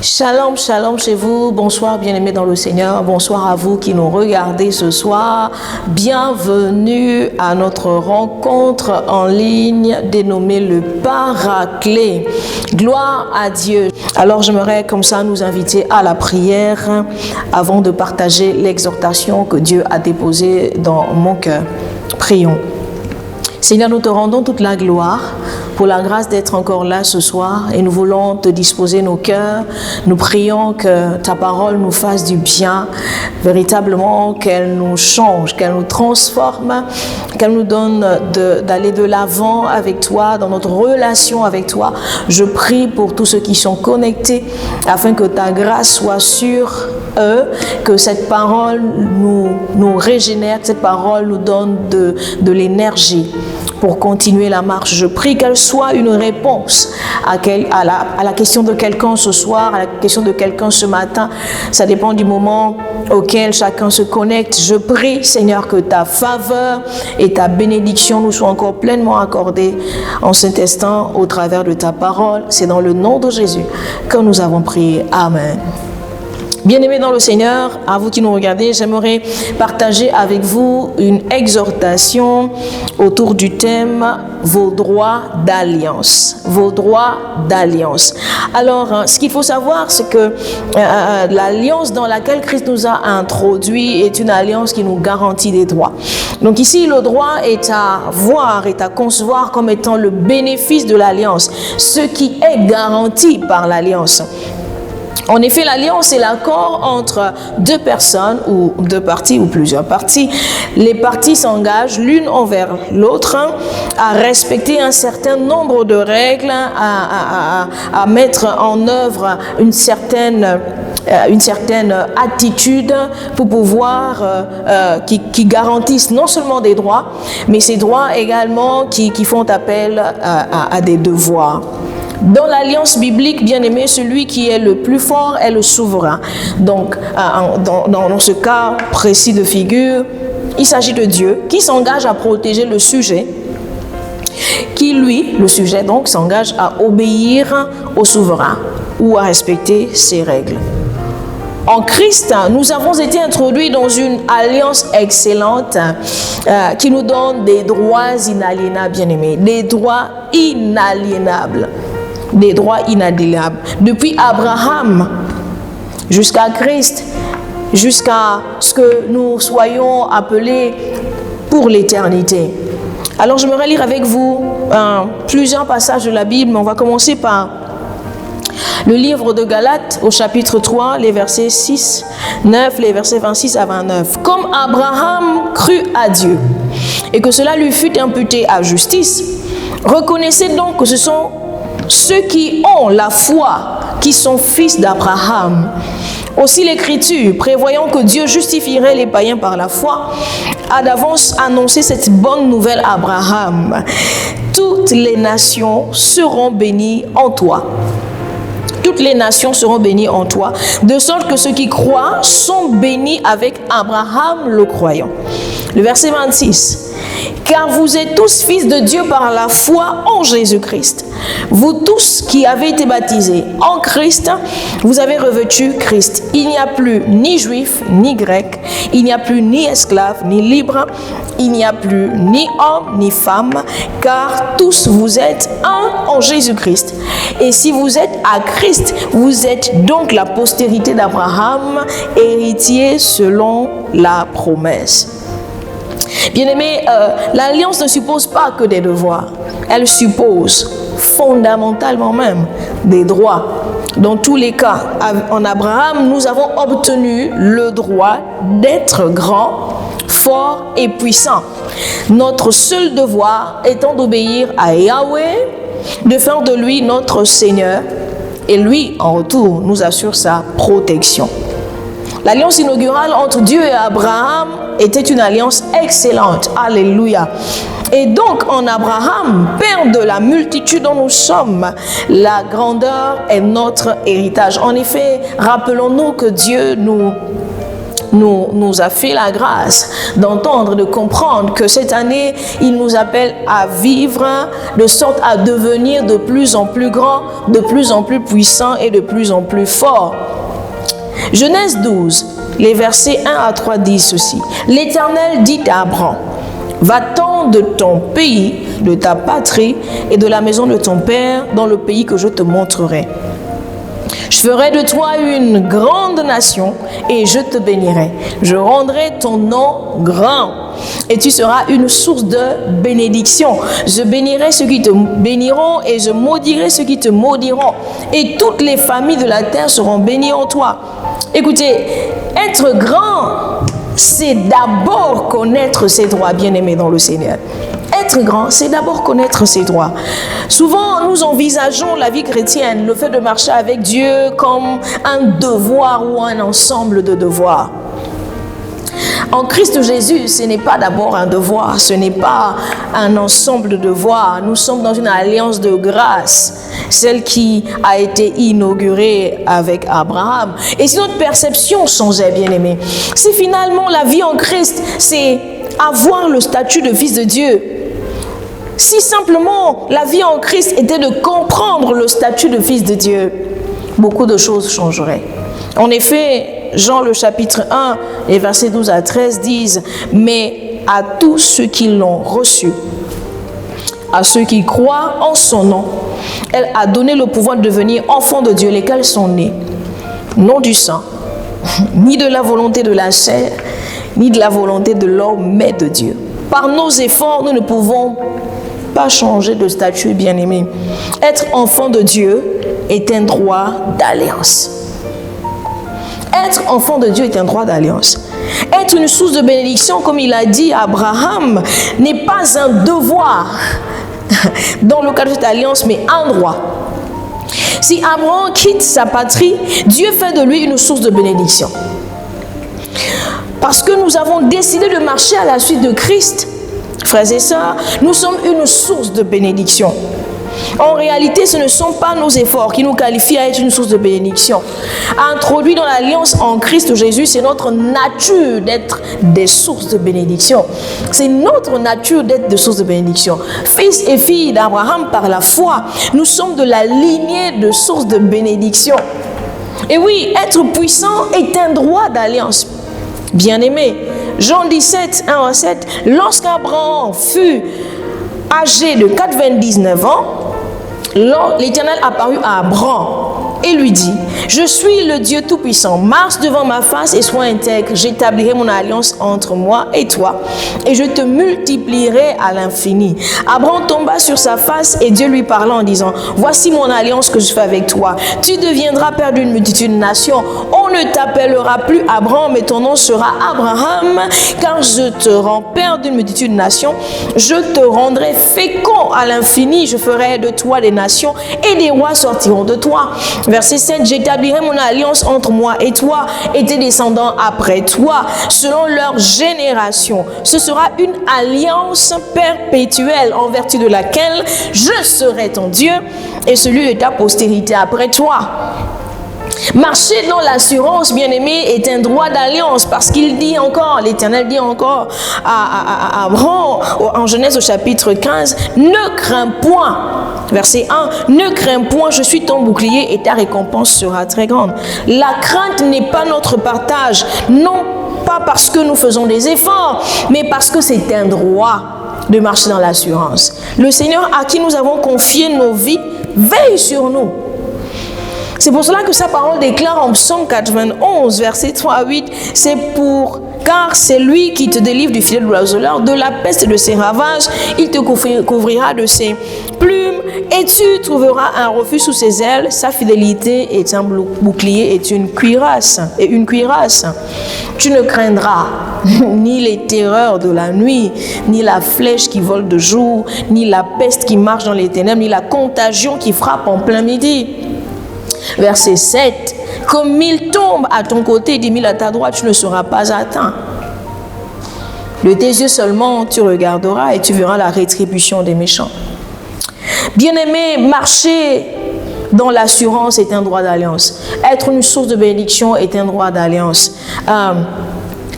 Shalom, shalom chez vous. Bonsoir bien-aimés dans le Seigneur. Bonsoir à vous qui nous regardez ce soir. Bienvenue à notre rencontre en ligne dénommée le Paraclet. Gloire à Dieu. Alors j'aimerais comme ça nous inviter à la prière avant de partager l'exhortation que Dieu a déposée dans mon cœur. Prions. Seigneur, nous te rendons toute la gloire pour la grâce d'être encore là ce soir et nous voulons te disposer nos cœurs. Nous prions que ta parole nous fasse du bien, véritablement qu'elle nous change, qu'elle nous transforme, qu'elle nous donne d'aller de l'avant avec toi, dans notre relation avec toi. Je prie pour tous ceux qui sont connectés afin que ta grâce soit sur eux, que cette parole nous régénère, que cette parole nous donne de l'énergie pour continuer la marche. Je prie qu'elle soit une réponse à la question de quelqu'un ce soir, à la question de quelqu'un ce matin. Ça dépend du moment auquel chacun se connecte. Je prie, Seigneur, que ta faveur et ta bénédiction nous soient encore pleinement accordées en cet instant au travers de ta parole. C'est dans le nom de Jésus que nous avons prié. Amen. Bien-aimés dans le Seigneur, à vous qui nous regardez, j'aimerais partager avec vous une exhortation autour du thème « Vos droits d'alliance ». Vos droits d'alliance. Alors, ce qu'il faut savoir, c'est que l'alliance dans laquelle Christ nous a introduits est une alliance qui nous garantit des droits. Donc ici, le droit est à voir, est à concevoir comme étant le bénéfice de l'alliance, ce qui est garanti par l'alliance. En effet, l'alliance est l'accord entre deux personnes ou deux parties ou plusieurs parties. Les parties s'engagent l'une envers l'autre à respecter un certain nombre de règles, à mettre en œuvre une certaine attitude pour pouvoir qui garantissent non seulement des droits, mais ces droits également qui font appel à des devoirs. Dans l'alliance biblique, bien aimé, celui qui est le plus fort est le souverain. Donc, dans ce cas précis de figure, il s'agit de Dieu qui s'engage à protéger le sujet, qui lui, le sujet donc, s'engage à obéir au souverain ou à respecter ses règles. En Christ, nous avons été introduits dans une alliance excellente qui nous donne des droits inaliénables, bien aimés, des droits inaliénables. Des droits inaliénables. Depuis Abraham jusqu'à Christ, jusqu'à ce que nous soyons appelés pour l'éternité. Alors j'aimerais lire avec vous plusieurs passages de la Bible. On va commencer par le livre de Galates au chapitre 3, les versets 6, 9, les versets 26 à 29. Comme Abraham crut à Dieu et que cela lui fut imputé à justice, reconnaissez donc que ce sont ceux qui ont la foi, qui sont fils d'Abraham. Aussi l'Écriture, prévoyant que Dieu justifierait les païens par la foi, a d'avance annoncé cette bonne nouvelle à Abraham. Toutes les nations seront bénies en toi. Toutes les nations seront bénies en toi, de sorte que ceux qui croient sont bénis avec Abraham le croyant. Le verset 26. Car vous êtes tous fils de Dieu par la foi en Jésus-Christ. Vous tous qui avez été baptisés en Christ, vous avez revêtu Christ. Il n'y a plus ni juif, ni grec, il n'y a plus ni esclave, ni libre, il n'y a plus ni homme, ni femme, car tous vous êtes un en Jésus-Christ. Et si vous êtes à Christ, vous êtes donc la postérité d'Abraham, héritier selon la promesse. Bien-aimés, l'alliance ne suppose pas que des devoirs. Elle suppose fondamentalement même des droits. Dans tous les cas, en Abraham, nous avons obtenu le droit d'être grand, fort et puissant. Notre seul devoir étant d'obéir à Yahweh, de faire de lui notre Seigneur, et lui, en retour, nous assure sa protection. L'alliance inaugurale entre Dieu et Abraham était une alliance excellente. Alléluia. Et donc, en Abraham, père de la multitude dont nous sommes, la grandeur est notre héritage. En effet, rappelons-nous que Dieu nous nous a fait la grâce d'entendre, de comprendre que cette année, il nous appelle à vivre de sorte à devenir de plus en plus grand, de plus en plus puissant et de plus en plus fort. Genèse 12, les versets 1 à 3 disent ceci. L'Éternel dit à Abraham, va-t'en de ton pays, de ta patrie et de la maison de ton père dans le pays que je te montrerai. Je ferai de toi une grande nation et je te bénirai. Je rendrai ton nom grand et tu seras une source de bénédiction. Je bénirai ceux qui te béniront et je maudirai ceux qui te maudiront. Et toutes les familles de la terre seront bénies en toi. Écoutez, être grand, c'est d'abord connaître ses droits, bien-aimés dans le Seigneur. Être grand, c'est d'abord connaître ses droits. Souvent, nous envisageons la vie chrétienne, le fait de marcher avec Dieu comme un devoir ou un ensemble de devoirs. En Christ Jésus, ce n'est pas d'abord un devoir, ce n'est pas un ensemble de devoirs. Nous sommes dans une alliance de grâce, celle qui a été inaugurée avec Abraham. Et si notre perception changeait, bien-aimés, si finalement la vie en Christ, c'est avoir le statut de fils de Dieu, si simplement la vie en Christ était de comprendre le statut de fils de Dieu, beaucoup de choses changeraient. En effet, Jean le chapitre 1, les versets 12 à 13 disent « Mais à tous ceux qui l'ont reçu, à ceux qui croient en son nom, elle a donné le pouvoir de devenir enfants de Dieu, lesquels sont nés, non du sang, ni de la volonté de la chair, ni de la volonté de l'homme, mais de Dieu. Par nos efforts, nous ne pouvons pas changer de statut, bien-aimé. Être enfant de Dieu est un droit d'alliance. Être enfant de Dieu est un droit d'alliance. Être une source de bénédiction, comme il a dit à Abraham, n'est pas un devoir dans le cadre de cette alliance, mais un droit. Si Abraham quitte sa patrie, Dieu fait de lui une source de bénédiction. Parce que nous avons décidé de marcher à la suite de Christ, frères et sœurs, nous sommes une source de bénédiction. En réalité, ce ne sont pas nos efforts qui nous qualifient à être une source de bénédiction. Introduit dans l'alliance en Christ Jésus, c'est notre nature d'être des sources de bénédiction. C'est notre nature d'être des sources de bénédiction. Fils et filles d'Abraham par la foi, nous sommes de la lignée de sources de bénédiction. Et oui, être puissant est un droit d'alliance. Bien-aimé, Jean 17, 1 à 7, lorsqu'Abraham fut âgé de 99 ans, l'Éternel apparut à Abraham et lui dit, je suis le Dieu Tout-Puissant, marche devant ma face et sois intègre, j'établirai mon alliance entre moi et toi et je te multiplierai à l'infini. Abraham tomba sur sa face et Dieu lui parla en disant, voici mon alliance que je fais avec toi, tu deviendras père d'une multitude de nations, on ne t'appellera plus Abraham mais ton nom sera Abraham, car je te rends père d'une multitude de nations, je te rendrai fécond à l'infini, je ferai de toi des nations et des rois sortiront de toi. Verset 7, j'établirai mon alliance entre moi et toi et tes descendants après toi, selon leur génération. Ce sera une alliance perpétuelle en vertu de laquelle je serai ton Dieu et celui de ta postérité après toi. Marcher dans l'assurance, bien-aimé, est un droit d'alliance parce qu'il dit encore, l'Éternel dit encore à Abraham en Genèse au chapitre 15, ne crains point, verset 1, ne crains point, je suis ton bouclier et ta récompense sera très grande. La crainte n'est pas notre partage, non pas parce que nous faisons des efforts, mais parce que c'est un droit de marcher dans l'assurance. Le Seigneur à qui nous avons confié nos vies veille sur nous. C'est pour cela que sa parole déclare en Psaume 91, verset 3 à 8, car c'est lui qui te délivre du filet de l'oiseleur, de la peste et de ses ravages, il te couvrira de ses plumes et tu trouveras un refuge sous ses ailes, sa fidélité est un bouclier et une cuirasse. Tu ne craindras ni les terreurs de la nuit, ni la flèche qui vole de jour, ni la peste qui marche dans les ténèbres, ni la contagion qui frappe en plein midi. Verset 7, comme 1000 tombent à ton côté et 10 000 à ta droite, tu ne seras pas atteint. De tes yeux seulement, tu regarderas et tu verras la rétribution des méchants. Bien-aimé, marcher dans l'assurance est un droit d'alliance. Être une source de bénédiction est un droit d'alliance.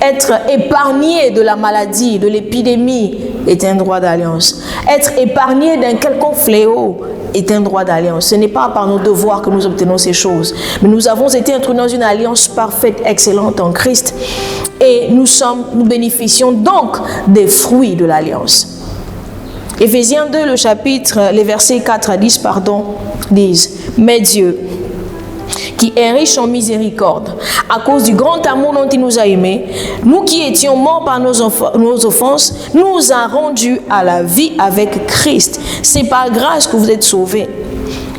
Être épargné de la maladie, de l'épidémie est un droit d'alliance. Être épargné d'un quelconque fléau est un droit d'alliance. Ce n'est pas par nos devoirs que nous obtenons ces choses, mais nous avons été introduits dans une alliance parfaite, excellente en Christ, et nous bénéficions donc des fruits de l'alliance. Éphésiens 2, les versets 4 à 10, disent « Mais Dieu, qui est riche en miséricorde, à cause du grand amour dont il nous a aimés, nous qui étions morts par nos offenses, nous a rendus à la vie avec Christ. C'est par grâce que vous êtes sauvés.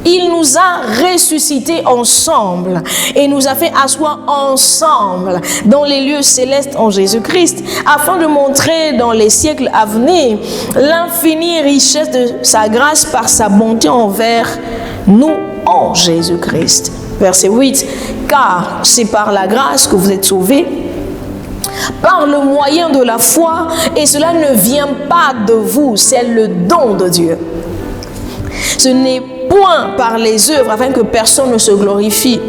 Il nous a ressuscités ensemble et nous a fait asseoir ensemble dans les lieux célestes en Jésus-Christ, afin de montrer dans les siècles à venir l'infinie richesse de sa grâce par sa bonté envers nous en Jésus-Christ. » Verset 8, « Car c'est par la grâce que vous êtes sauvés, par le moyen de la foi, et cela ne vient pas de vous, c'est le don de Dieu. Ce n'est point par les œuvres, afin que personne ne se glorifie,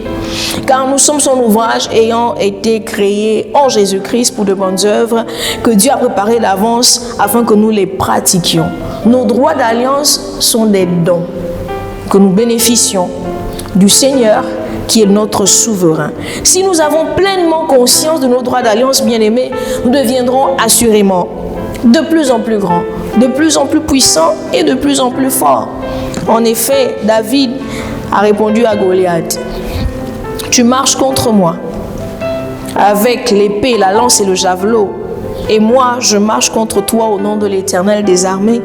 car nous sommes son ouvrage ayant été créés en Jésus-Christ pour de bonnes œuvres que Dieu a préparées d'avance afin que nous les pratiquions. » Nos droits d'alliance sont des dons que nous bénéficions du Seigneur qui est notre souverain. Si nous avons pleinement conscience de nos droits d'alliance, bien-aimés, nous deviendrons assurément de plus en plus grands, de plus en plus puissants et de plus en plus forts. En effet, David a répondu à Goliath, « Tu marches contre moi avec l'épée, la lance et le javelot, et moi je marche contre toi au nom de l'Éternel des armées,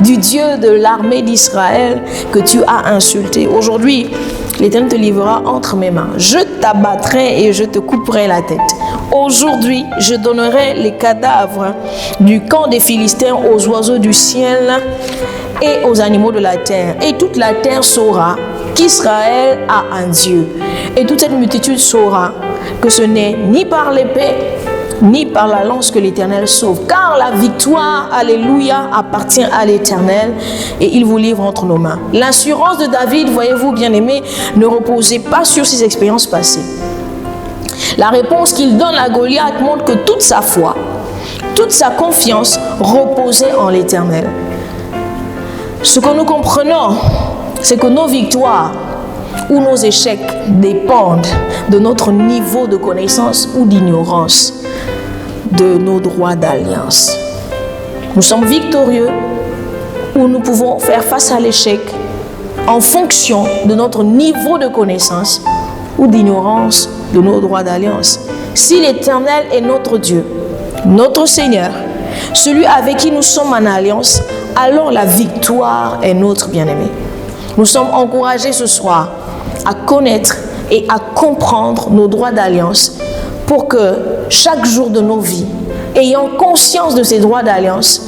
du Dieu de l'armée d'Israël que tu as insulté. Aujourd'hui, l'Éternel te livrera entre mes mains. Je t'abattrai et je te couperai la tête. Aujourd'hui, je donnerai les cadavres du camp des Philistins aux oiseaux du ciel et aux animaux de la terre. Et toute la terre saura qu'Israël a un Dieu. Et toute cette multitude saura que ce n'est ni par l'épée, ni par la lance que l'Éternel sauve. Car la victoire, alléluia, appartient à l'Éternel et il vous livre entre nos mains. » L'assurance de David, voyez-vous, bien-aimés, ne reposait pas sur ses expériences passées. La réponse qu'il donne à Goliath montre que toute sa foi, toute sa confiance reposait en l'Éternel. Ce que nous comprenons, c'est que nos victoires ou nos échecs dépendent de notre niveau de connaissance ou d'ignorance de nos droits d'alliance. Nous sommes victorieux ou nous pouvons faire face à l'échec en fonction de notre niveau de connaissance ou d'ignorance de nos droits d'alliance. Si l'Éternel est notre Dieu, notre Seigneur, celui avec qui nous sommes en alliance, alors la victoire est notre, bien-aimé. Nous sommes encouragés ce soir à connaître et à comprendre nos droits d'alliance pour que chaque jour de nos vies, ayant conscience de ces droits d'alliance,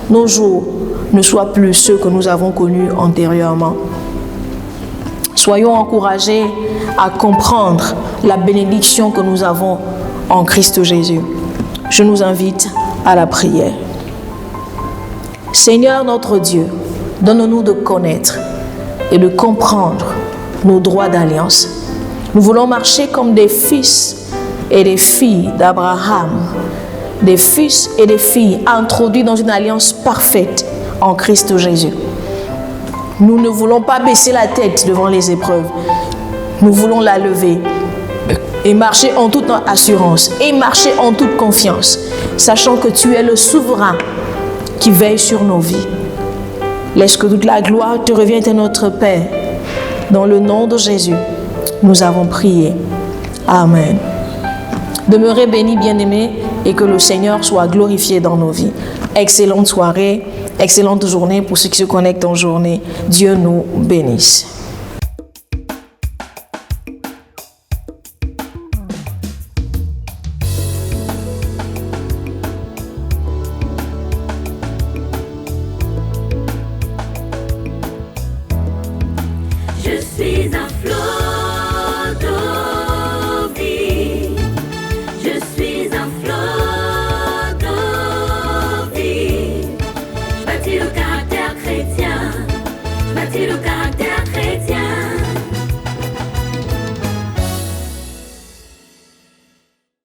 nos jours ne soient plus ceux que nous avons connus antérieurement. Soyons encouragés à comprendre la bénédiction que nous avons en Christ Jésus. Je nous invite à la prière. Seigneur notre Dieu, donne-nous de connaître et de comprendre nos droits d'alliance. Nous voulons marcher comme des fils et des filles d'Abraham, des fils et des filles introduits dans une alliance parfaite en Christ Jésus. Nous ne voulons pas baisser la tête devant les épreuves. Nous voulons la lever et marcher en toute assurance et marcher en toute confiance, sachant que tu es le souverain qui veille sur nos vies. Laisse que toute la gloire te revienne à notre Père. Dans le nom de Jésus, nous avons prié. Amen. Demeurez bénis, bien-aimés, et que le Seigneur soit glorifié dans nos vies. Excellente soirée, excellente journée pour ceux qui se connectent en journée. Dieu nous bénisse.